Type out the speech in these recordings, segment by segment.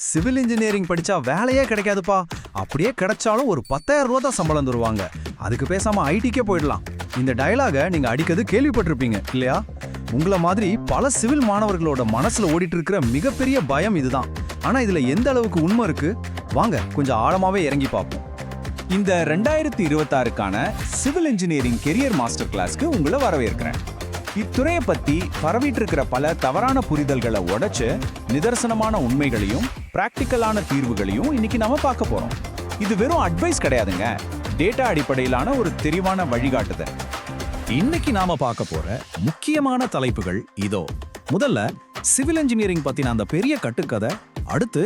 Civil engineering படிச்சா வேலையே கிடைக்காதுப்பா, அப்படியே கிடைச்சாலும் ஒரு 10,000 ரூபா தான் சம்பளம் தருவாங்க, அதுக்கு பேசாம ஐடிக்கே போயிடலாம். இந்த டயலாக நீங்க அடிக்கடி கேள்விப்பட்டிருப்பீங்க இல்லையா? உங்கள மாதிரி பல சிவில் மாணவர்களோட மனசுல ஓடிட்டு இருக்கிற மிகப்பெரிய பயம் இதுதான். ஆனா இதுல எந்த அளவுக்கு உண்மை இருக்கு, வாங்க கொஞ்சம் ஆழமாவே இறங்கி பார்ப்போம். இந்த 2026க்கான சிவில் இன்ஜினியரிங் கெரியர் மாஸ்டர் கிளாஸ்க்கு உங்களை வரவேற்கிறேன். இத்துறையை பத்தி பரவிட்டு இருக்கிற பல தவறான புரிதல்களை உடைச்சு நிதர்சனமான உண்மைகளையும் பிராக்டிக்கலான தீர்வுகளையும் இன்னைக்கு நாம பார்க்க போறோம். இது வெறும் அட்வைஸ் கிடையாதுங்க, டேட்டா அடிப்படையிலான ஒரு தெளிவான வழிகாட்டுதல். இன்னைக்கு நாம பார்க்க போற முக்கியமான தலைப்புகள் இதோ. முதல்ல சிவில் இன்ஜினியரிங் பத்தின அந்த பெரிய கட்டுக்கதை, அடுத்து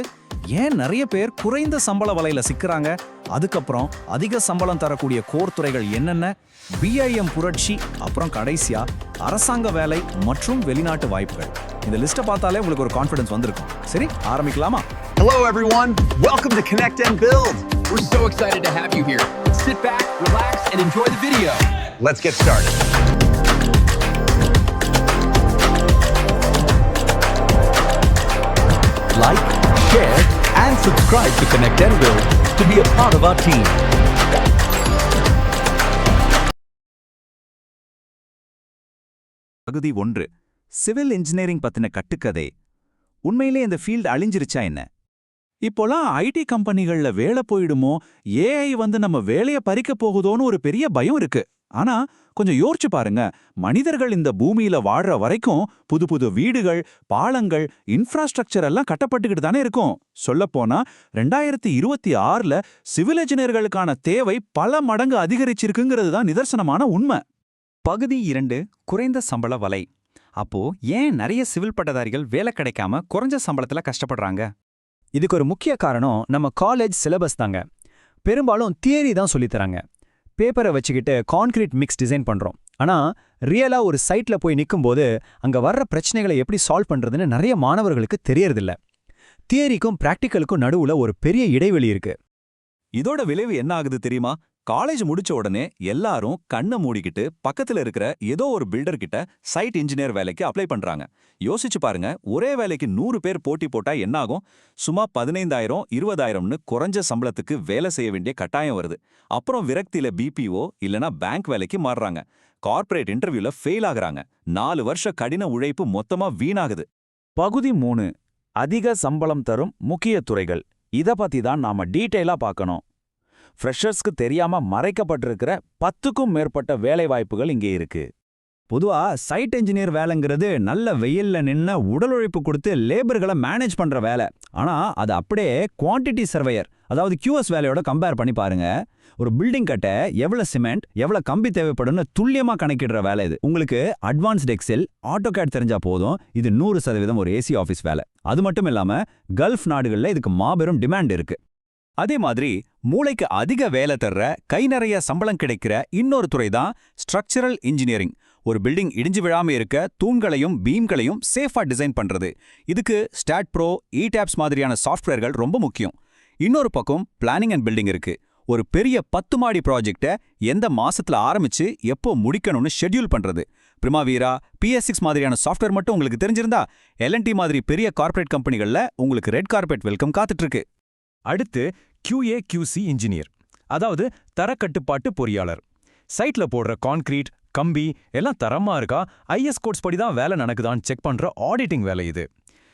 ஏன் நிறைய பேர் குறைந்த சம்பள வலையில சிக்கிறாங்க, அதுக்கப்புறம் அதிக சம்பளம் தரக்கூடிய கோர் துறைகள் என்னென்ன, BIM புரட்சி, அப்புறம் கடைசியா அரசாங்க வேலை மற்றும் வெளிநாட்டு வாய்ப்புகள். இந்த லிஸ்ட்டை பார்த்தாலே உங்களுக்கு ஒரு கான்ஃபிடன்ஸ் வந்திருக்கும். சரி, ஆரம்பிக்கலாமா? Hello everyone, welcome to Connect and Build. We're so excited to have you here. Sit back, relax and enjoy the video. Let's get started. Like, share and subscribe to Connect and Build to be a part of our team. பகுதி 1, civil engineering பத்தின கட்டுக்கதை. உண்மையிலே இந்த field அழிஞ்சிருச்சா என்ன? இப்போலாம் ID கம்பெனிகள்ல வேலை போயிடுமோ, AI வந்து நம்ம வேலையை பறிக்க போகுதோன்னு ஒரு பெரிய பயம் இருக்கு. ஆனா கொஞ்சம் யோசிச்சு பாருங்க, மனிதர்கள் இந்த பூமியில வாழற வரைக்கும் புது புது வீடுகள், பாலங்கள், இன்ஃப்ராஸ்ட்ரக்சர் எல்லாம் கட்டப்பட்டுக்கிட்டு தானே இருக்கும். சொல்லப்போனா 2026ல சிவில் இன்ஜினியர்களுக்கான தேவை பல மடங்கு அதிகரிச்சிருக்குங்கிறது தான் நிதர்சனமான உண்மை. பகுதி 2, குறைந்த சம்பள வலை. அப்போ ஏன் நிறைய சிவில் பட்டதாரிகள் வேலை கிடைக்காம குறைஞ்ச சம்பளத்துல கஷ்டப்படுறாங்க? இதுக்கு ஒரு முக்கிய காரணம் நம்ம காலேஜ் சிலபஸ் தாங்க. பெரும்பாலும் தியரி தான் சொல்லித்தராங்க. பேப்பரை வச்சுக்கிட்டு கான்கிரீட் மிக்ஸ் டிசைன் பண்றோம். ஆனா ரியலா ஒரு சைட்ல போய் நிக்கும்போது அங்க வர்ற பிரச்சனைகளை எப்படி சால்வ் பண்றதுன்னு நிறைய மாணவர்களுக்கு தெரியறதில்ல. தியரிக்கும் பிராக்டிக்கலுக்கும் நடுவுல ஒரு பெரிய இடைவெளி இருக்கு. இதோட விளைவு என்ன ஆகுது தெரியுமா? காலேஜ் முடிச்ச உடனே எல்லாரும் கண்ணை மூடிக்கிட்டு பக்கத்துல இருக்கிற ஏதோ ஒரு பில்டர் கிட்ட சைட் இன்ஜினியர் வேலைக்கு அப்ளை பண்றாங்க. யோசிச்சு பாருங்க, ஒரே வேலைக்கு 100 பேர் போட்டி போட்டா என்ன ஆகும்? சும்மா 15,000 20,000ன்னு குறைஞ்ச சம்பளத்துக்கு வேலை செய்ய வேண்டிய கட்டாயம் வருது. அப்புறம் விரக்தியில BPO இல்லனா பேங்க் வேலைக்கு மாறுறாங்க. கார்ப்பரேட் இன்டர்வியூல ஃபெயில் ஆகுறாங்க. 4 வருஷ கடின உழைப்பு மொத்தமா வீணாகுது. பகுதி 3, அதிக சம்பளம் தரும் முக்கிய துறைகள். இத பத்தி தான் நாம டீட்டெயிலா பார்க்கணும். ஃப்ரெஷர்ஸ்க்கு தெரியாம மறைக்கப்பட்டிருக்கிற 10க்கும் மேற்பட்ட வேலைவாய்ப்புகள் இங்கே இருக்கு. பொதுவா சைட் இன்ஜினியர் வேலைங்கிறது நல்ல வெயில்ல நின்ன உடல் உழைப்பு கொடுத்து லேபர்களை மேனேஜ் பண்ற வேலை. ஆனா அது அப்படியே குவான்டிட்டி சர்வேயர், அதாவது QS வேலையோட கம்பேர் பண்ணி பாருங்க. ஒரு பில்டிங் கட்ட எவ்வளவு சிமெண்ட், எவ்வளவு கம்பி தேவைப்படும்னு துல்லியமா கணக்கிடுற வேலை இது. உங்களுக்கு அட்வான்ஸ்ட் எக்ஸெல், ஆட்டோகேட் தெரிஞ்சா போதும், இது 100% ஒரு AC ஆஃபீஸ் வேலை. அது மட்டும் இல்லாம கல்ஃப் நாடுகள்ல இதுக்கு மாபெரும் டிமாண்ட் இருக்கு. அதே மாதிரி மூளைக்கு அதிக வேலை தர்ற, கை நிறைய சம்பளம் கிடைக்கிற இன்னொரு துறை தான் ஸ்ட்ரக்சரல் இன்ஜினியரிங். ஒரு பில்டிங் இடிஞ்சு விழாம இருக்க தூண்களையும் பீம்களையும் சேஃபா டிசைன் பண்றது. இதுக்கு StatPro, ETABS மாதிரியான சாஃப்ட்வேர்கள் ரொம்ப முக்கியம். இன்னொரு பக்கம் பிளானிங் அண்ட் பில்டிங் இருக்கு. ஒரு பெரிய 10 மாடி ப்ராஜெக்டை எந்த மாசத்துல ஆரம்பிச்சு எப்போ முடிக்கணும்னு ஷெட்யூல் பண்றது. பிரிமாவீரா, PS6 மாதிரியான சாஃப்ட்வேர் மட்டும் உங்களுக்கு தெரிஞ்சிருந்தா L&T மாதிரி பெரிய கார்ப்பரேட் கம்பெனிகள்ல உங்களுக்கு ரெட் கார்பெட் வெல்கம் காத்துட்டு இருக்கு. அடுத்து QA/QC இன்ஜினியர், அதாவது தரக்கட்டுப்பாட்டு பொறியாளர். சைட்ல போடுற கான்கிரீட், கம்பி எல்லாம் தரமா இருக்கா, IS கோட்ஸ் படி தான் வேலை நடக்குதான்னு செக் பண்ற ஆடிட்டிங் வேலை இது.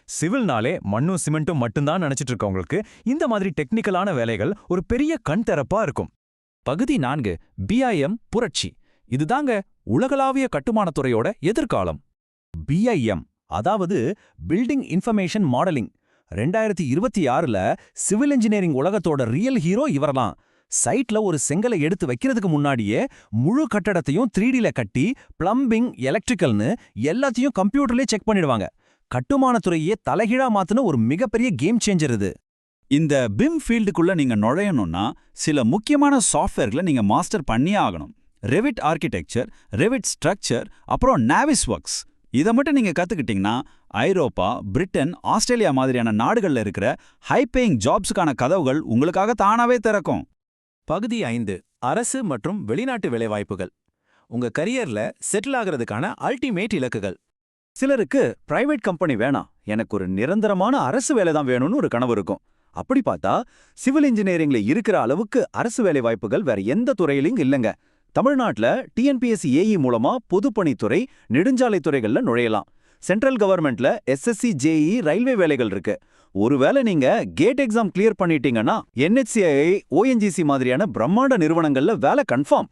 சிவில்னாலே மண்ணும் சிமெண்ட்டும் மட்டும்தான் நினைச்சிட்டு இருக்கவங்களுக்கு இந்த மாதிரி டெக்னிக்கலான வேலைகள் ஒரு பெரிய கண் திறப்பா இருக்கும். பகுதி 4, BIM புரட்சி. இதுதாங்க உலகளாவிய கட்டுமானத்துறையோட எதிர்காலம். BIM, அதாவது பில்டிங் இன்ஃபர்மேஷன் மாடலிங். 2026ல சிவில் இன்ஜினியரிங் உலகத்தோட ரியல் ஹீரோ இவர்தான். சைட்ல ஒரு செங்கலை எடுத்து வைக்கிறதுக்கு முன்னாடியே முழு கட்டடத்தையும் 3Dல கட்டி பிளம்பிங், எலக்ட்ரிக்கல்னு எல்லாத்தையும் கம்ப்யூட்டர்லயே செக் பண்ணிடுவாங்க. கட்டுமானத்துறையே தலைகீழா மாத்துன ஒரு மிகப்பெரிய கேம் சேஞ்சர் இது. இந்த BIM ஃபீல்டுக்குள்ள நீங்க நுழையணும்னா சில முக்கியமான சாஃப்ட்வேர்களை நீங்க மாஸ்டர் பண்ணியே ஆகணும். ரெவிட் ஆர்கிடெக்சர், ரெவிட் ஸ்ட்ரக்சர், அப்புறம் நாவிஸ்வொர்க்ஸ். இதை மட்டும் நீங்க கத்துக்கிட்டீங்கன்னா ஐரோப்பா, பிரிட்டன், ஆஸ்திரேலியா மாதிரியான நாடுகள்ல இருக்கிற ஹை பேயிங் ஜாப்ஸுக்கான கதவுகள் உங்களுக்காக தானாவே திறக்கும். பகுதி 5, அரசு மற்றும் வெளிநாட்டு வேலைவாய்ப்புகள். உங்க கரியர்ல செட்டில் ஆகிறதுக்கான அல்டிமேட் இலக்குகள். சிலருக்கு பிரைவேட் கம்பெனி வேணாம், எனக்கு ஒரு நிரந்தரமான அரசு வேலை தான் வேணும்னு ஒரு கனவு இருக்கும். அப்படி பார்த்தா சிவில் இன்ஜினியரிங்ல இருக்கிற அளவுக்கு அரசு வேலை வாய்ப்புகள் வேற எந்த துறையிலும் இல்லைங்க. தமிழ்நாட்டுல டிஎன்பிஎஸ்சி ஏஇ மூலமா பொதுப்பணித்துறை, நெடுஞ்சாலைத்துறைகள்ல நுழையலாம். சென்ட்ரல் கவர்மெண்ட்ல எஸ்எஸ்சி, ஜேஇ, ரயில்வே வேலைகள் இருக்கு. ஒருவேளை நீங்க கேட் எக்ஸாம் கிளியர் பண்ணிட்டீங்கன்னா NHCI, ONGC மாதிரியான பிரம்மாண்ட நிறுவனங்கள்ல வேலை கன்ஃபார்ம்.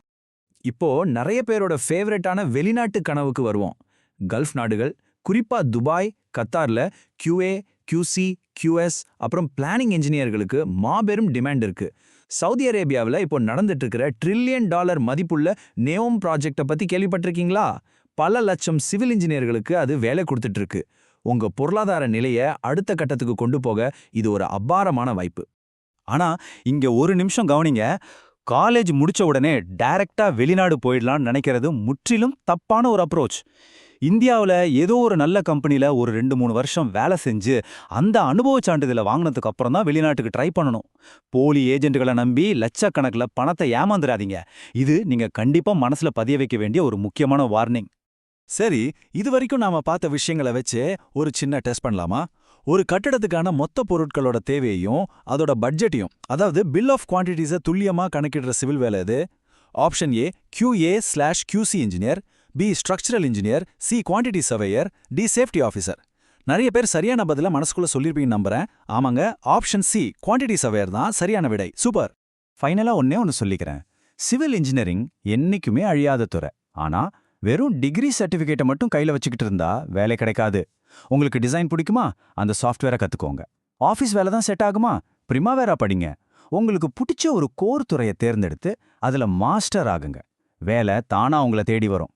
இப்போ நிறைய பேரோட ஃபேவரட்டான வெளிநாட்டு கனவுக்கு வருவோம். கல்ஃப் நாடுகள், குறிப்பா துபாய், கத்தார்ல QA, QC, QS அப்புறம் பிளானிங் இன்ஜினியர்களுக்கு மாபெரும் டிமாண்ட் இருக்கு. சவுதி அரேபியாவில் இப்போ நடந்துட்டு இருக்கிற $1 ட்ரில்லியன் மதிப்புள்ள நேம் ப்ராஜெக்டை பத்தி கேள்விப்பட்டிருக்கீங்களா? பல லட்சம் சிவில் இன்ஜினியர்களுக்கு அது வேலை கொடுத்துட்டு இருக்கு. உங்க பொருளாதார நிலையை அடுத்த கட்டத்துக்கு கொண்டு போக இது ஒரு அபாரமான வாய்ப்பு. ஆனா இங்க ஒரு நிமிஷம் கவனிங்க. காலேஜ் முடிச்ச உடனே டைரக்டா வெளிநாடு போயிடலாம்னு நினைக்கிறது முற்றிலும் தப்பான ஒரு அப்ரோச். இந்தியாவில் ஏதோ ஒரு நல்ல கம்பெனியில் ஒரு 2-3 வருஷம் வேலை செஞ்சு அந்த அனுபவ சான்றிதழை வாங்கினதுக்கு அப்புறம் தான் வெளிநாட்டுக்கு ட்ரை பண்ணணும். போலி ஏஜென்ட்டுகளை நம்பி லட்சக்கணக்கில் பணத்தை ஏமாந்துடாதீங்க. இது நீங்க கண்டிப்பா மனசுல பதிய வைக்க வேண்டிய ஒரு முக்கியமான வார்னிங். சரி, இது வரைக்கும் நாம பார்த்த விஷயங்களை வச்சு ஒரு சின்ன டெஸ்ட் பண்ணலாமா? ஒரு கட்டடத்துக்கான மொத்த பொருட்களோட தேவையையும் அதோட பட்ஜெட்டையும், அதாவது பில் ஆஃப் குவான்டிட்டிஸை துல்லியமா கணக்கிடுற சிவில் வேலை இது. Option A QA/QC engineer, B structural engineer, C quantity surveyor, D safety officer. நிறைய பேர் சரியான பதில மனசுக்குள்ள சொல்லிருப்பீங்க நம்புறேன். ஆமாங்க, ஆப்ஷன் சி குவான்டிட்டி சர்வேயர் தான் சரியான விடை. சூப்பர். ஃபைனலா ஒன்னு சொல்லிக்கிறேன். சிவில் இன்ஜினியரிங் என்னைக்குமே அழியாத துறை. ஆனா வெறும் டிகிரி சர்டிஃபிகேட்டை மட்டும் கையில வச்சுக்கிட்டு இருந்தா வேலை கிடைக்காது. உங்களுக்கு டிசைன் பிடிக்குமா? அந்த சாஃப்ட்வேரை கத்துக்கோங்க. ஆஃபீஸ் வேலை தான் செட் ஆகுமா? பிரிமாவேரா படிங்க. உங்களுக்கு பிடிச்ச ஒரு கோர் துறையை தேர்ந்தெடுத்து அதுல மாஸ்டர் ஆகுங்க. வேலை தானா உங்களை தேடி வரும்.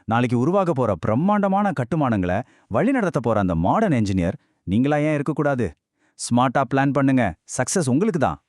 நாளைக்கு உருவாக போற பிரம்மாண்டமான கட்டுமானங்களை வழிநடத்த போற அந்த மாடர்ன் என்ஜினியர் நீங்களா ஏன் இருக்கக்கூடாது? ஸ்மார்ட்டா பிளான் பண்ணுங்க. சக்சஸ் உங்களுக்கு தான்.